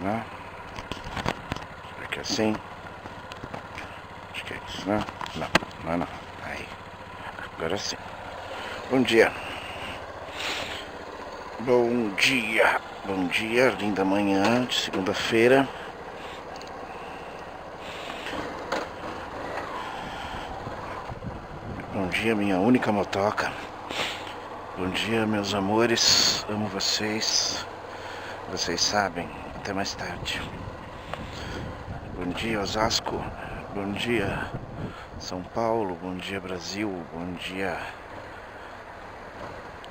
né? Será que é assim? Acho que é isso, né? Não. Aí, agora sim. Bom dia. Bom dia, linda manhã de segunda-feira. Bom dia, minha única motoca. Bom dia, meus amores. Amo vocês. Vocês sabem. Até mais tarde. Bom dia, Osasco. Bom dia, São Paulo. Bom dia, Brasil. Bom dia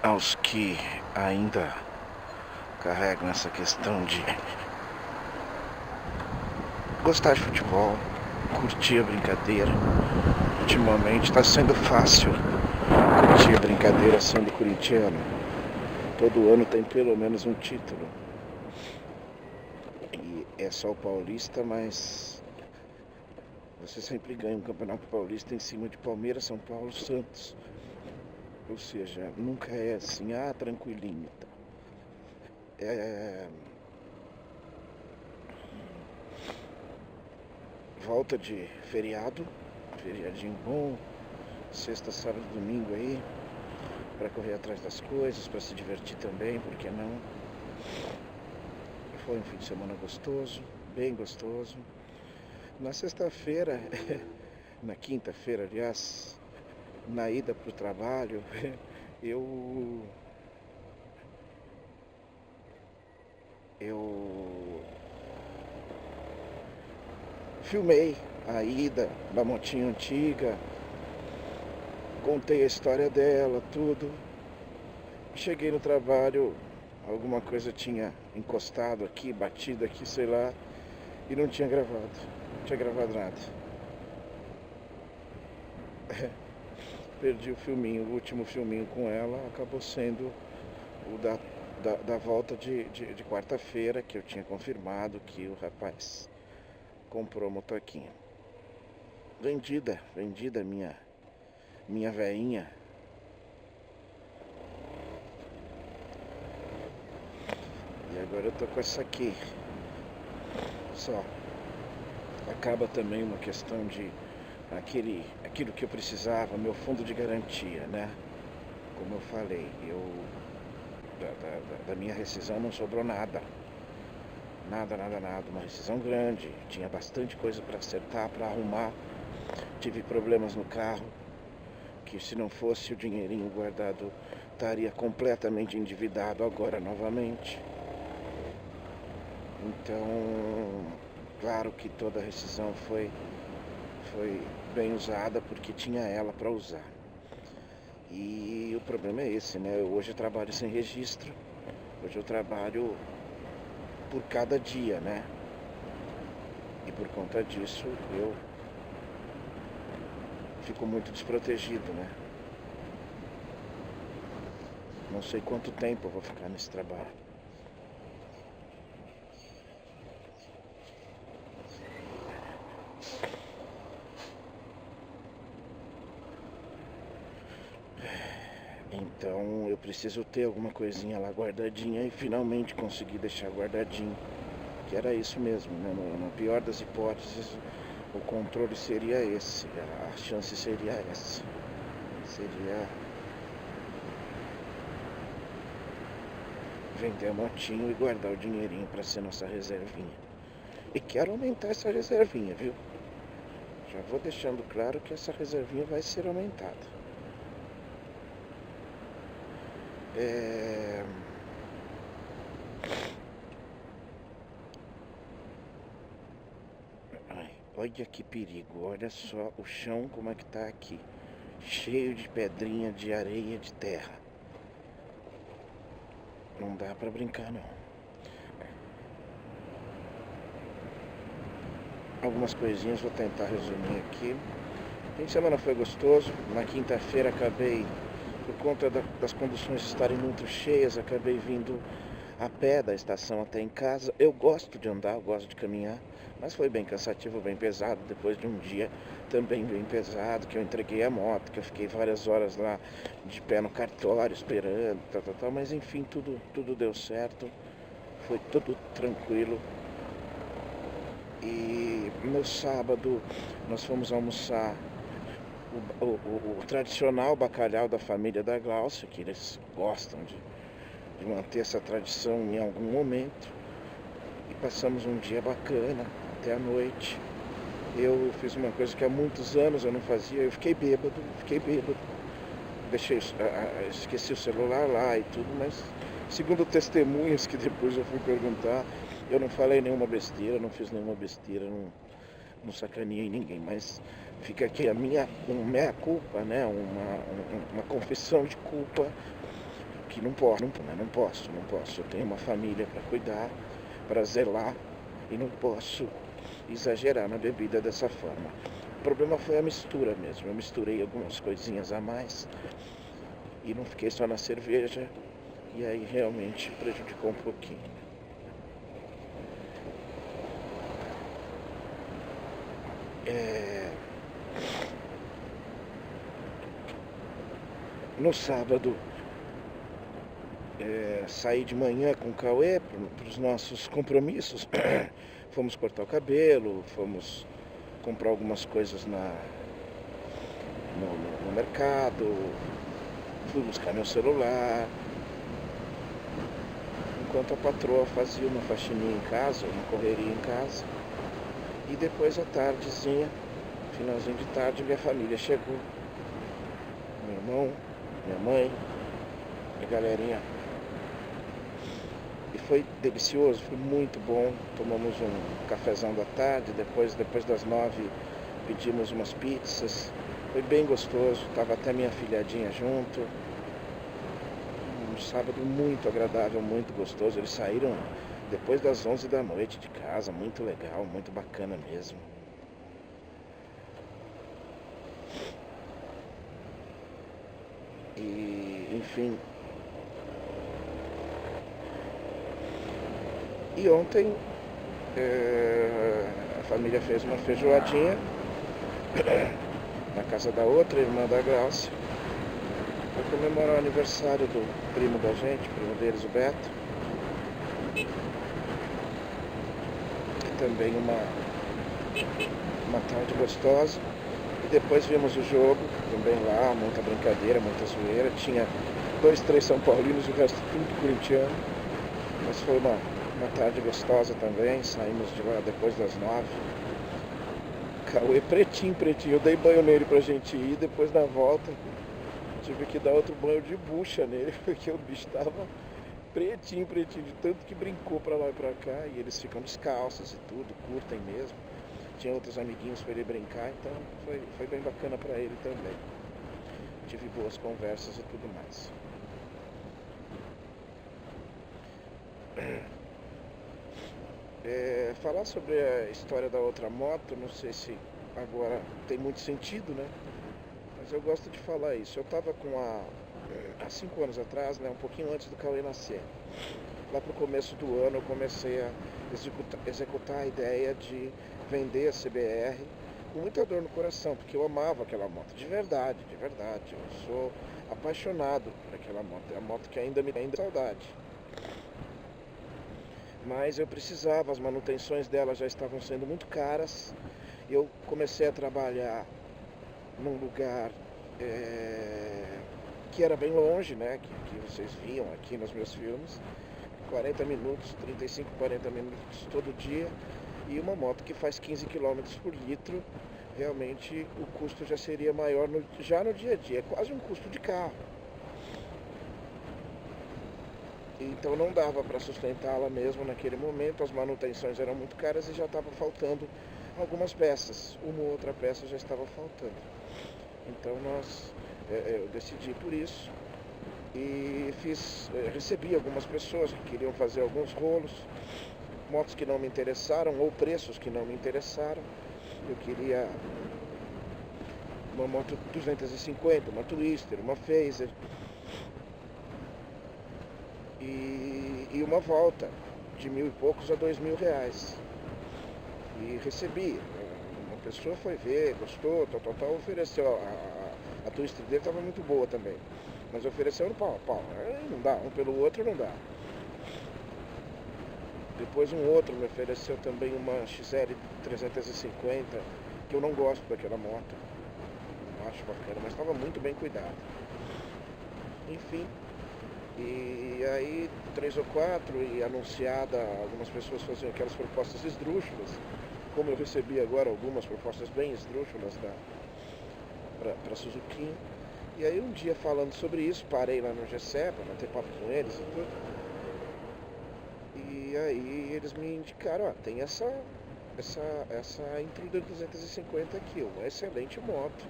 aos que ainda carregam essa questão de gostar de futebol, curtir a brincadeira. Ultimamente está sendo fácil curtir a brincadeira sendo corintiano. Todo ano tem pelo menos um título. E é só o paulista, mas você sempre ganha um campeonato paulista em cima de Palmeiras, São Paulo, Santos. Ou seja, nunca é assim, tranquilinho. Volta de feriadinho bom, sexta, sábado, domingo aí, para correr atrás das coisas, para se divertir também, por que não? Foi um fim de semana gostoso, bem gostoso. Na sexta-feira, na quinta-feira, aliás, na ida para o trabalho, eu filmei a ida da motinha antiga, contei a história dela, tudo. Cheguei no trabalho, alguma coisa tinha encostado aqui, batido aqui, sei lá, e não tinha gravado nada. Perdi o filminho, o último filminho com ela acabou sendo o da volta de quarta-feira, que eu tinha confirmado que o rapaz comprou a motoquinha. Vendida minha veinha. E agora eu tô com essa aqui. Só. Acaba também uma questão de aquilo que eu precisava, meu fundo de garantia, né? Como eu falei, da minha rescisão não sobrou nada. Nada. Uma rescisão grande. Tinha bastante coisa para acertar, para arrumar. Tive problemas no carro, que se não fosse o dinheirinho guardado, estaria completamente endividado agora novamente. Então, claro que toda a rescisão foi bem usada, porque tinha ela para usar. E o problema é esse, né? Hoje eu trabalho sem registro. Hoje eu trabalho por cada dia, né? E por conta disso eu fico muito desprotegido, né? Não sei quanto tempo eu vou ficar nesse trabalho. Então eu preciso ter alguma coisinha lá guardadinha e finalmente conseguir deixar guardadinho. Que era isso mesmo, né? Na pior das hipóteses, o controle seria esse, a chance seria essa. Seria vender a motinho e guardar o dinheirinho para ser nossa reservinha. E quero aumentar essa reservinha, viu? Já vou deixando claro que essa reservinha vai ser aumentada. Olha que perigo, olha só o chão como é que tá aqui. Cheio de pedrinha, de areia, de terra. Não dá pra brincar não. Algumas coisinhas vou tentar resumir aqui. Fim de semana foi gostoso. Na quinta-feira acabei, por conta das condições estarem muito cheias, acabei vindo a pé da estação até em casa. Eu gosto de andar, eu gosto de caminhar, mas foi bem cansativo, bem pesado, depois de um dia também bem pesado, que eu entreguei a moto, que eu fiquei várias horas lá de pé no cartório esperando, mas enfim, tudo deu certo, foi tudo tranquilo, E no sábado nós fomos almoçar o tradicional bacalhau da família da Gláucia, que eles gostam de manter essa tradição em algum momento. E passamos um dia bacana, até a noite. Eu fiz uma coisa que há muitos anos eu não fazia, eu fiquei bêbado. Esqueci o celular lá e tudo, mas segundo testemunhas que depois eu fui perguntar, eu não falei nenhuma besteira, não fiz nenhuma besteira, não sacaneei ninguém, mas fica aqui a minha meia-culpa, né? Uma confissão de culpa que não posso. Eu tenho uma família para cuidar, para zelar e não posso exagerar na bebida dessa forma. O problema foi a mistura mesmo, eu misturei algumas coisinhas a mais e não fiquei só na cerveja e aí realmente prejudicou um pouquinho. No sábado, saí de manhã com o Cauê para os nossos compromissos. Fomos cortar o cabelo, fomos comprar algumas coisas no mercado, fui buscar meu celular, enquanto a patroa fazia uma faxininha em casa, uma correria em casa. E depois à tardezinha, finalzinho de tarde, minha família chegou. Meu irmão, minha mãe, minha galerinha. E foi delicioso, foi muito bom. Tomamos um cafezão da tarde, depois das 9 pedimos umas pizzas. Foi bem gostoso, estava até minha filhadinha junto. Um sábado muito agradável, muito gostoso. Eles saíram depois das 11 da noite de casa, muito legal, muito bacana mesmo. E, enfim. E ontem a família fez uma feijoadinha na casa da outra irmã da Gláucia, para comemorar o aniversário do primo da gente, primo deles, o Beto. E também uma tarde gostosa. E depois vimos o jogo, também lá, muita brincadeira, muita zoeira. Tinha 2, 3 São Paulinos e o resto tudo corintiano. Mas foi uma tarde gostosa também, saímos de lá depois das 9. Cauê pretinho, eu dei banho nele pra gente ir, depois na volta tive que dar outro banho de bucha nele, porque o bicho tava pretinho, de tanto que brincou pra lá e pra cá, e eles ficam descalços e tudo, curtem mesmo. Tinha outros amiguinhos pra ele brincar, então foi bem bacana pra ele também. Tive boas conversas e tudo mais. Falar sobre a história da outra moto, não sei se agora tem muito sentido, né? Mas eu gosto de falar isso. Eu estava há 5 anos atrás, né, um pouquinho antes do Cauê nascer. Lá pro começo do ano eu comecei a executar a ideia de vender a CBR com muita dor no coração, porque eu amava aquela moto, de verdade. Eu sou apaixonado por aquela moto, é a moto que ainda me dá saudade. Mas eu precisava, as manutenções dela já estavam sendo muito caras. Eu comecei a trabalhar num lugar que era bem longe, né? Que vocês viam aqui nos meus filmes. 40 minutos, 35, 40 minutos todo dia. E uma moto que faz 15 km por litro, realmente o custo já seria maior já no dia a dia. É quase um custo de carro. Então não dava para sustentá-la mesmo naquele momento, as manutenções eram muito caras e já estava faltando algumas peças, uma ou outra peça já estava faltando. Então eu decidi por isso e recebi algumas pessoas que queriam fazer alguns rolos, motos que não me interessaram ou preços que não me interessaram. Eu queria uma moto 250, uma Twister, uma Phaser. E uma volta de 1.000 e poucos a 2.000 reais. E recebi. Uma pessoa foi ver, gostou, ofereceu. A Twister dele estava muito boa também. Mas ofereceu no pau. Não dá, um pelo outro não dá. Depois um outro me ofereceu também uma XL 350, que eu não gosto daquela moto. Não acho bacana, mas estava muito bem cuidado. Enfim, e aí 3 ou 4 e anunciada, algumas pessoas faziam aquelas propostas esdrúxulas, como eu recebi agora algumas propostas bem esdrúxulas para Suzuki. E aí um dia falando sobre isso, parei lá no GC para bater papo com eles e tudo. E aí eles me indicaram, ó, tem essa Intruder 250 aqui, uma excelente moto.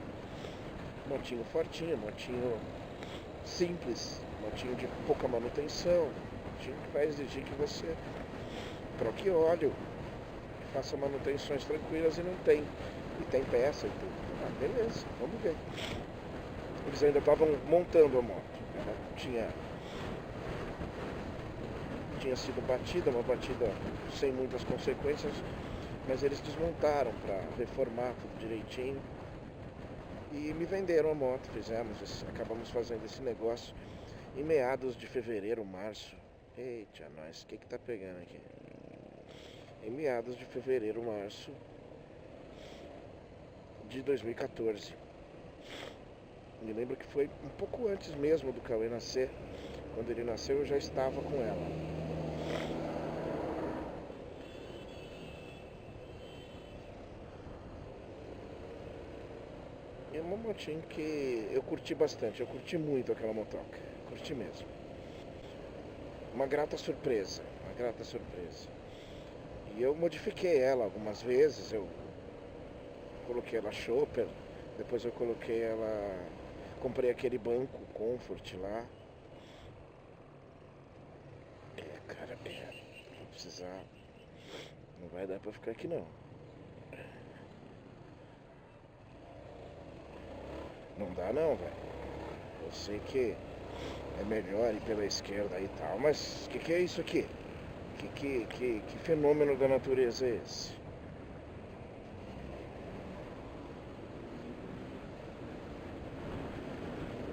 Motinho fortinho, motinho simples, motinho de pouca manutenção, motinho que vai exigir que você troque óleo, faça manutenções tranquilas e não tem. E tem peça e tudo. Ah, beleza, vamos ver. Eles ainda estavam montando a moto. Ela tinha sido batida, uma batida sem muitas consequências, mas eles desmontaram para reformar tudo direitinho. E me venderam a moto, acabamos fazendo esse negócio em meados de fevereiro, março. Eita, nós, o que tá pegando aqui? Em meados de fevereiro, março de 2014. Me lembro que foi um pouco antes mesmo do Cauê nascer. Quando ele nasceu eu já estava com ela. É uma motinha que eu curti bastante, eu curti muito aquela motoca, curti mesmo. Uma grata surpresa, uma grata surpresa. E eu modifiquei ela algumas vezes, eu coloquei ela chopper, depois eu coloquei ela, comprei aquele banco Comfort lá. Cara, vou precisar, não vai dar pra ficar aqui não. Não dá não, velho. Eu sei que é melhor ir pela esquerda e tal, mas que é isso aqui? Que fenômeno da natureza é esse?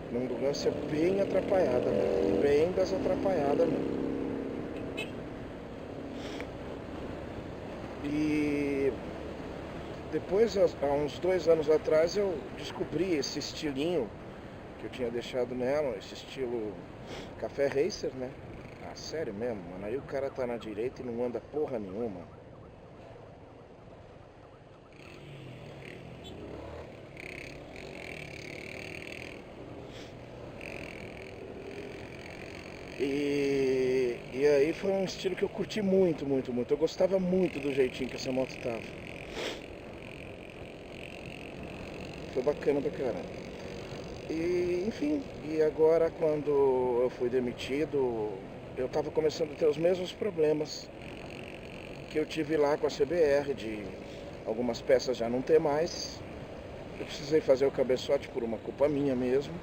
Uma ambulância bem atrapalhada, né? Bem das atrapalhadas mesmo. E depois, há uns 2 anos atrás, eu descobri esse estilinho que eu tinha deixado nela, esse estilo Café Racer, né? Ah, sério mesmo, mano. Aí o cara tá na direita e não anda porra nenhuma. E aí foi um estilo que eu curti muito, muito, muito. Eu gostava muito do jeitinho que essa moto tava. Foi bacana pra caramba. E, enfim, e agora quando eu fui demitido, eu tava começando a ter os mesmos problemas que eu tive lá com a CBR, de algumas peças já não ter mais. Eu precisei fazer o cabeçote por uma culpa minha mesmo,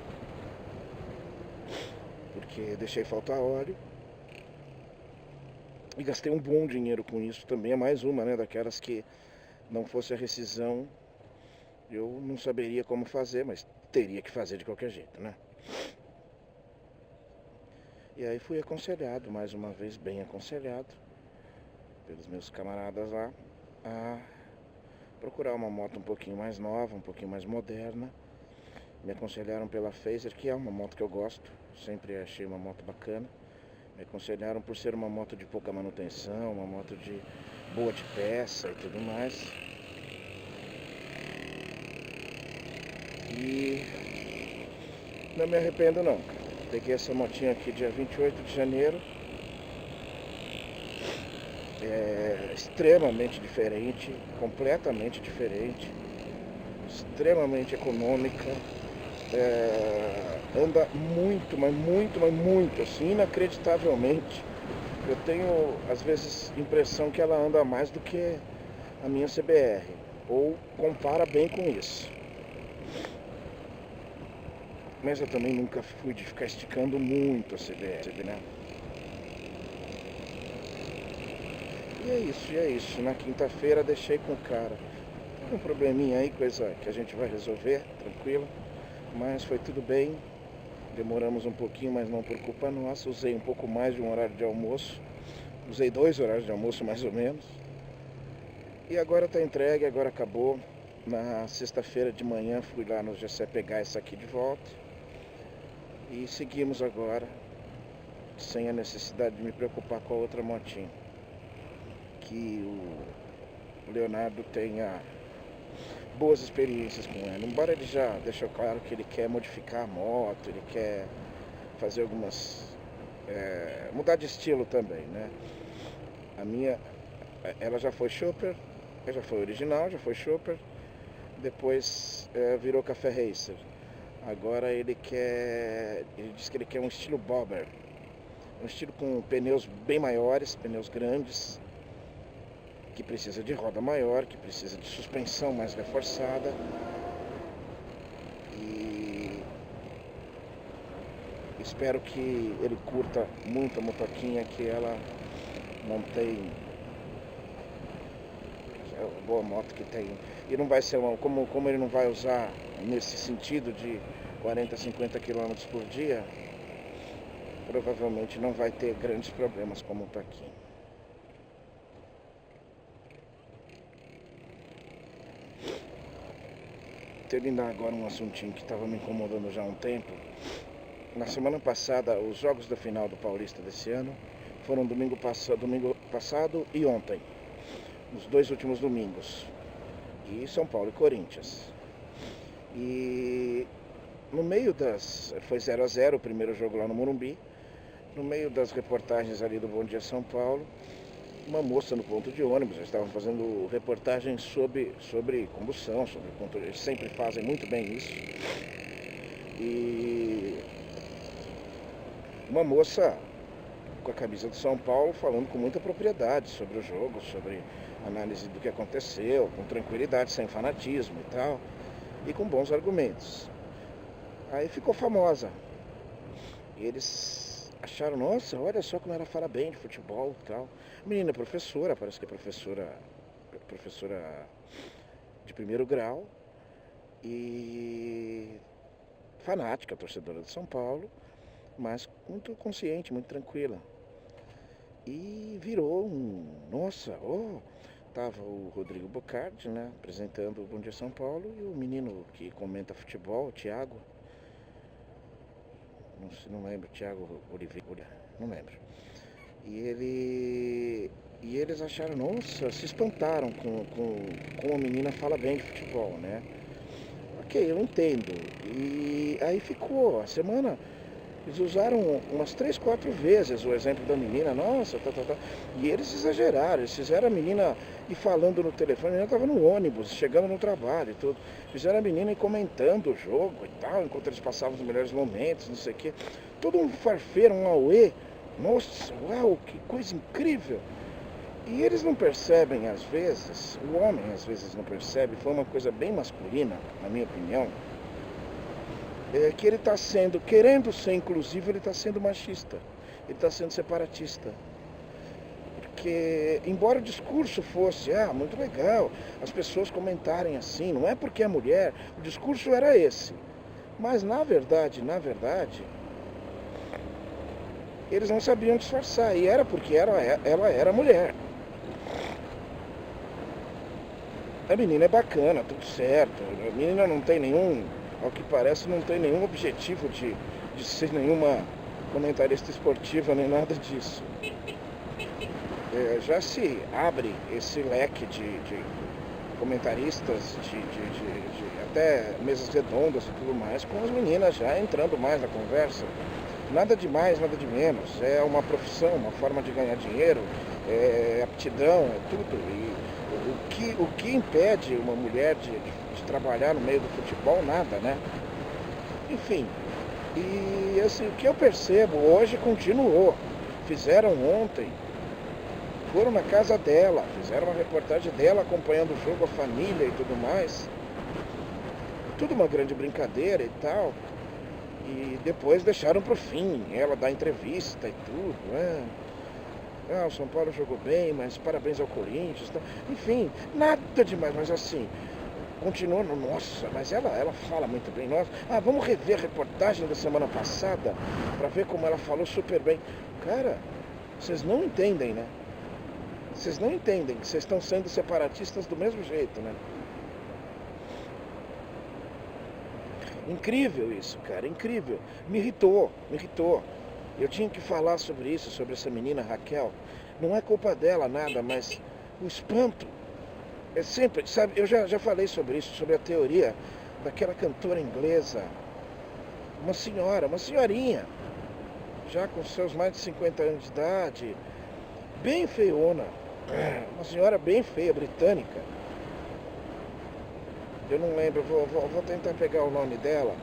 porque deixei faltar óleo. E gastei um bom dinheiro com isso também, é mais uma, né, daquelas que não fosse a rescisão, eu não saberia como fazer, mas teria que fazer de qualquer jeito, né? E aí fui aconselhado, mais uma vez bem aconselhado, pelos meus camaradas lá, a procurar uma moto um pouquinho mais nova, um pouquinho mais moderna. Me aconselharam pela Phaser, que é uma moto que eu gosto, sempre achei uma moto bacana. Me aconselharam por ser uma moto de pouca manutenção, uma moto de boa de peça e tudo mais. E não me arrependo não, cara. Peguei essa motinha aqui dia 28 de janeiro. É extremamente diferente, completamente diferente, extremamente econômica. Anda muito, mas muito, mas muito, assim, inacreditavelmente. Eu tenho, às vezes, impressão que ela anda mais do que a minha CBR, ou compara bem com isso. Mas eu também nunca fui de ficar esticando muito a CBR, né? E é isso. Na quinta-feira deixei com o cara. Um probleminha aí, coisa que a gente vai resolver, tranquilo. Mas foi tudo bem. Demoramos um pouquinho, mas não por culpa nossa. Usei um pouco mais de um horário de almoço. Usei 2 horários de almoço mais ou menos. E agora está entregue, agora acabou. Na sexta-feira de manhã fui lá no GC pegar essa aqui de volta. E seguimos agora, sem a necessidade de me preocupar com a outra motinha. Que o Leonardo tenha boas experiências com ela. Embora ele já deixou claro que ele quer modificar a moto, ele quer fazer algumas... mudar de estilo também, né? A minha, ela já foi Chopper, já foi original, já foi Chopper, depois virou Café Racer. Agora ele diz que ele quer um estilo Bobber, um estilo com pneus bem maiores, pneus grandes, que precisa de roda maior, que precisa de suspensão mais reforçada. E espero que ele curta muito a motoquinha, que ela não tem... É uma boa moto que tem. E não vai ser como ele não vai usar nesse sentido de 40, 50 km por dia, provavelmente não vai ter grandes problemas como está aqui. Terminar agora um assuntinho que estava me incomodando já há um tempo. Na semana passada, os jogos da final do Paulista desse ano foram domingo passado e ontem, os 2 últimos domingos, e São Paulo e Corinthians. E no meio foi 0-0 o primeiro jogo lá no Morumbi. No meio das reportagens ali do Bom Dia São Paulo, uma moça no ponto de ônibus, eles estavam fazendo reportagens sobre combustão, eles sempre fazem muito bem isso. E uma moça com a camisa do São Paulo falando com muita propriedade sobre o jogo, sobre análise do que aconteceu, com tranquilidade, sem fanatismo e tal, e com bons argumentos. Aí ficou famosa. E eles acharam, nossa, olha só como ela fala bem de futebol e tal. A menina é professora, parece que é professora de primeiro grau e fanática, torcedora de São Paulo, mas muito consciente, muito tranquila. E virou nossa, tava o Rodrigo Bocardi, né, apresentando o Bom Dia São Paulo, e o menino que comenta futebol, o Thiago, não lembro, Thiago Oliveira, não lembro. E eles acharam, nossa, se espantaram com a menina fala bem de futebol, né? Ok, eu entendo. E aí ficou, a semana, eles usaram umas 3, 4 vezes o exemplo da menina, nossa, e eles exageraram, eles fizeram a menina ir falando no telefone, a menina estava no ônibus, chegando no trabalho e tudo, fizeram a menina ir comentando o jogo e tal, enquanto eles passavam os melhores momentos, não sei o quê, todo um farfeiro, um auê, nossa, uau, que coisa incrível. E eles não percebem às vezes, o homem às vezes não percebe, foi uma coisa bem masculina, na minha opinião, que ele está sendo, querendo ser inclusivo, ele está sendo machista, ele está sendo separatista. Porque, embora o discurso fosse, muito legal, as pessoas comentarem assim, não é porque é mulher, o discurso era esse. Mas na verdade, eles não sabiam disfarçar, e era porque ela era mulher. A menina é bacana, tudo certo, a menina não tem nenhum, ao que parece, não tem nenhum objetivo de ser nenhuma comentarista esportiva, nem nada disso. Já se abre esse leque de comentaristas, de até mesas redondas e tudo mais, com as meninas já entrando mais na conversa. Nada de mais, nada de menos. É uma profissão, uma forma de ganhar dinheiro, é aptidão, é tudo. E o que impede uma mulher de trabalhar no meio do futebol? Nada, né? Enfim, e assim, o que eu percebo hoje continuou. Fizeram ontem, foram na casa dela, fizeram uma reportagem dela acompanhando o jogo, a família e tudo mais. Tudo uma grande brincadeira e tal. E depois deixaram pro fim, ela dar entrevista e tudo, né? O São Paulo jogou bem, mas parabéns ao Corinthians. Tá? Enfim, nada demais, mas assim, continuando, nossa, mas ela fala muito bem. Nossa, vamos rever a reportagem da semana passada para ver como ela falou super bem. Cara, vocês não entendem, né? Vocês não entendem que vocês estão sendo separatistas do mesmo jeito, né? Incrível isso, cara, incrível. Me irritou, me irritou. Eu tinha que falar sobre isso, sobre essa menina Raquel. Não é culpa dela nada, mas o espanto é sempre, sabe, eu já falei sobre isso, sobre a teoria daquela cantora inglesa, uma senhora, uma senhorinha, já com seus mais de 50 anos de idade, bem feiona, uma senhora bem feia, britânica. Eu não lembro, vou tentar pegar o nome dela,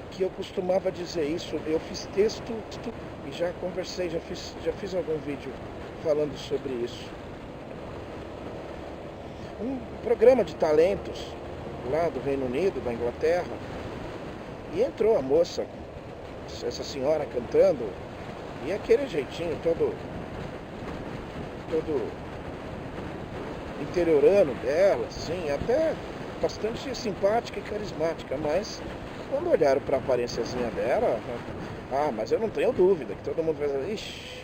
que eu costumava dizer isso, eu fiz texto e já conversei, já fiz algum vídeo falando sobre isso. Um programa de talentos lá do Reino Unido, da Inglaterra, e entrou a moça, essa senhora cantando, e aquele jeitinho todo interiorano dela, assim, até bastante simpática e carismática, mas quando olharam para a aparênciazinha dela, mas eu não tenho dúvida que todo mundo vai dizer, ixi.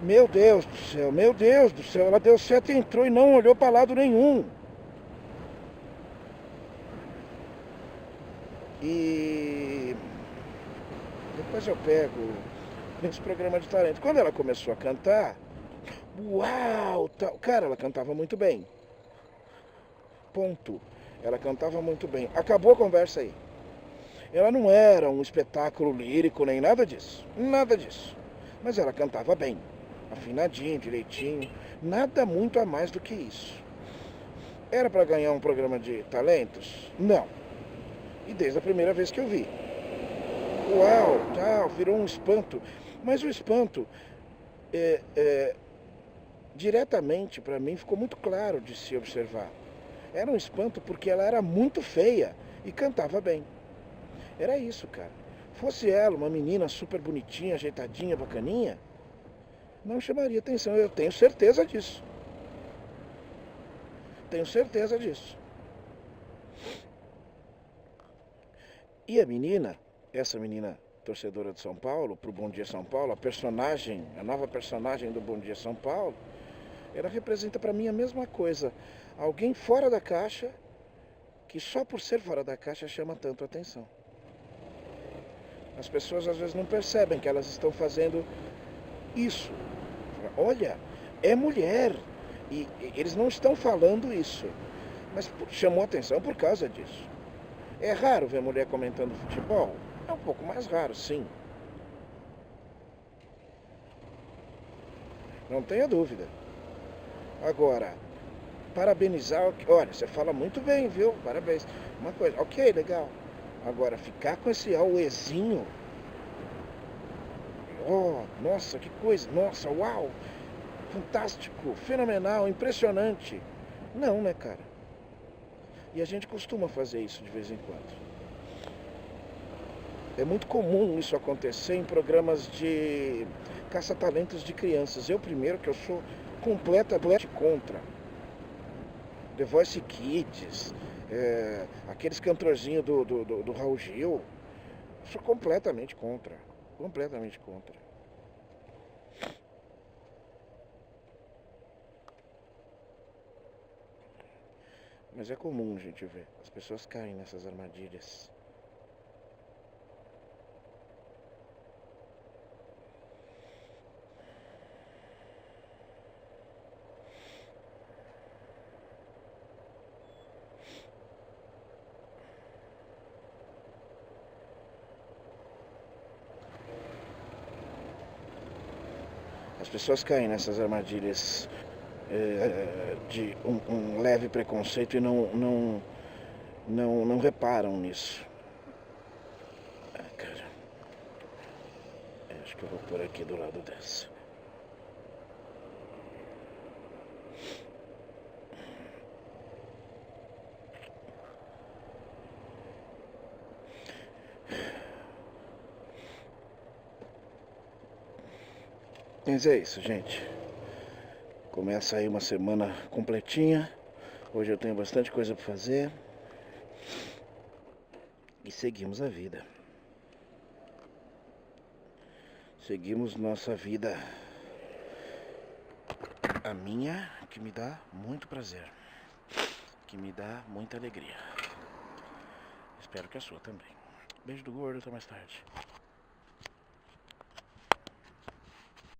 Meu Deus do céu, ela deu certo e entrou e não olhou para lado nenhum. E depois eu pego nesse programa de talento. Quando ela começou a cantar, uau, tal. Cara, ela cantava muito bem. Ponto. Ela cantava muito bem. Acabou a conversa aí. Ela não era um espetáculo lírico nem nada disso. Nada disso. Mas ela cantava bem. Afinadinho, direitinho. Nada muito a mais do que isso. Era para ganhar um programa de talentos? Não. E desde a primeira vez que eu vi. Uau, tal, virou um espanto. Mas o espanto, diretamente para mim, ficou muito claro de se observar. Era um espanto porque ela era muito feia e cantava bem. Era isso, cara. Fosse ela, uma menina super bonitinha, ajeitadinha, bacaninha, não chamaria atenção. Eu tenho certeza disso. Tenho certeza disso. E a menina, essa menina torcedora de São Paulo, pro Bom Dia São Paulo, a nova personagem do Bom Dia São Paulo, ela representa para mim a mesma coisa. Alguém fora da caixa, que só por ser fora da caixa chama tanto a atenção. As pessoas às vezes não percebem que elas estão fazendo isso. Olha, é mulher. E eles não estão falando isso. Mas chamou atenção por causa disso. É raro ver mulher comentando futebol? É um pouco mais raro, sim. Não tenha dúvida. Agora, parabenizar, olha, você fala muito bem, viu? Parabéns. Uma coisa, ok, legal. Agora, ficar com esse auezinho, oh, nossa, que coisa, nossa, uau, fantástico, fenomenal, impressionante. Não, né, cara? E a gente costuma fazer isso de vez em quando. É muito comum isso acontecer em programas de caça-talentos de crianças. Eu primeiro, que eu sou completamente contra. The Voice Kids, aqueles cantorzinhos do Raul Gil. Sou completamente contra. Completamente contra. Mas é comum a gente ver. As pessoas caem nessas armadilhas. As pessoas caem nessas armadilhas de um leve preconceito e não reparam nisso. Cara, acho que eu vou por aqui do lado dessa. Mas é isso, gente. Começa aí uma semana completinha. Hoje eu tenho bastante coisa para fazer. e seguimos a vida. Seguimos nossa vida. A minha, que me dá muito prazer, que me dá muita alegria. Espero que a sua também. Beijo do gordo, até mais tarde.